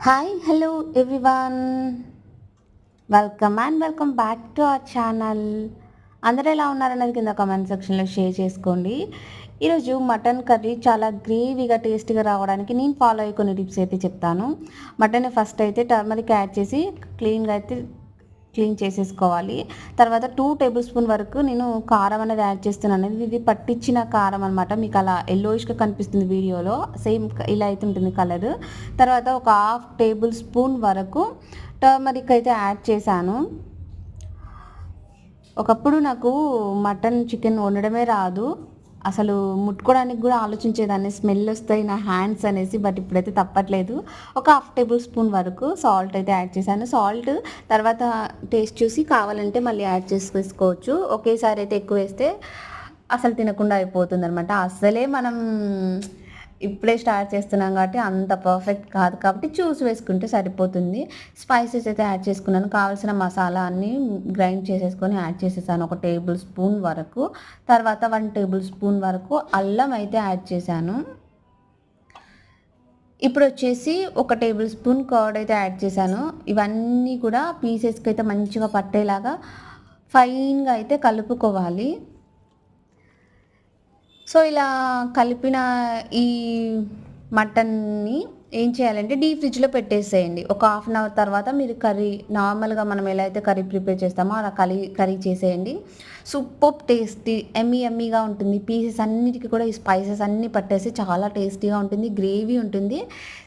Hi hello everyone, welcome back to our channel. అందరూ ఎలా ఉన్నారన్నది కింద కామెంట్ సెక్షన్లో షేర్ చేసుకోండి. ఈరోజు మటన్ కర్రీ చాలా గ్రేవీగా టేస్టీగా రావడానికి నేను ఫాలో అయ్యే కొన్ని టిప్స్ అయితే చెప్తాను. మటన్ ఫస్ట్ అయితే టర్మరిక్ యాడ్ చేసి క్లీన్ చేసేసుకోవాలి. తర్వాత 2 టేబుల్ స్పూన్ వరకు నేను కారం అనేది యాడ్ చేస్తున్నాను. ఇది పట్టించిన కారం అనమాట. మీకు అలా ఎల్లోయిష్గా కనిపిస్తుంది వీడియోలో, సేమ్ ఇలా అయితే ఉంటుంది కలర్. తర్వాత ఒక 1/2 టేబుల్ స్పూన్ వరకు టర్మరిక్ అయితే యాడ్ చేశాను. ఒకప్పుడు నాకు మటన్ చికెన్ వండడమే రాదు, అసలు ముట్టుకోవడానికి కూడా ఆలోచించేదాన్ని, స్మెల్ వస్తాయి నా హ్యాండ్స్ అనేసి. బట్ ఇప్పుడైతే తప్పట్లేదు. ఒక 1/2 టేబుల్ స్పూన్ వరకు సాల్ట్ అయితే యాడ్ చేశాను. సాల్ట్ తర్వాత టేస్ట్ చూసి కావాలంటే మళ్ళీ యాడ్ చేసుకోవచ్చు. ఒకేసారి అయితే ఎక్కువ వేస్తే అసలు తినకుండా అయిపోతుంది అనమాట. అసలే మనం ఇప్పుడే స్టార్ట్ చేస్తున్నాం కాబట్టి అంత పర్ఫెక్ట్ కాదు, కాబట్టి చూసి వేసుకుంటే సరిపోతుంది. స్పైసెస్ అయితే యాడ్ చేసుకున్నాను. కావాల్సిన మసాలా అన్నీ గ్రైండ్ చేసేసుకొని యాడ్ చేసేసాను, 1 టేబుల్ స్పూన్ వరకు. తర్వాత 1 టేబుల్ స్పూన్ వరకు అల్లం అయితే యాడ్ చేశాను. ఇప్పుడు వచ్చేసి 1 టేబుల్ స్పూన్ కర్డ్ అయితే యాడ్ చేశాను. ఇవన్నీ కూడా పీసెస్కి అయితే మంచిగా పట్టేలాగా ఫైన్గా అయితే కలుపుకోవాలి. సో ఇలా కలిపిన ఈ మటన్ని ఏం చేయాలంటే డీప్ ఫ్రిడ్జ్లో పెట్టేసేయండి. ఒక 1/2 అవర్ తర్వాత మీరు కర్రీ నార్మల్గా మనం ఎలా అయితే కర్రీ ప్రిపేర్ చేస్తామో అలా కర్రీ చేసేయండి. సూపర్ టేస్టీ ఎమ్మీగా ఉంటుంది. పీసెస్ అన్నిటికీ కూడా ఈ స్పైసెస్ అన్నీ పట్టేసి చాలా టేస్టీగా ఉంటుంది, గ్రేవీ ఉంటుంది.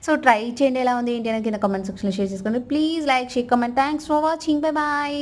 సో ట్రై చేయండి, ఎలా ఉంది ఏంటి అనేది కింద కామెంట్ సెక్షన్లో షేర్ చేసుకోండి. Please like, share, comment. Thanks for watching. Bye bye.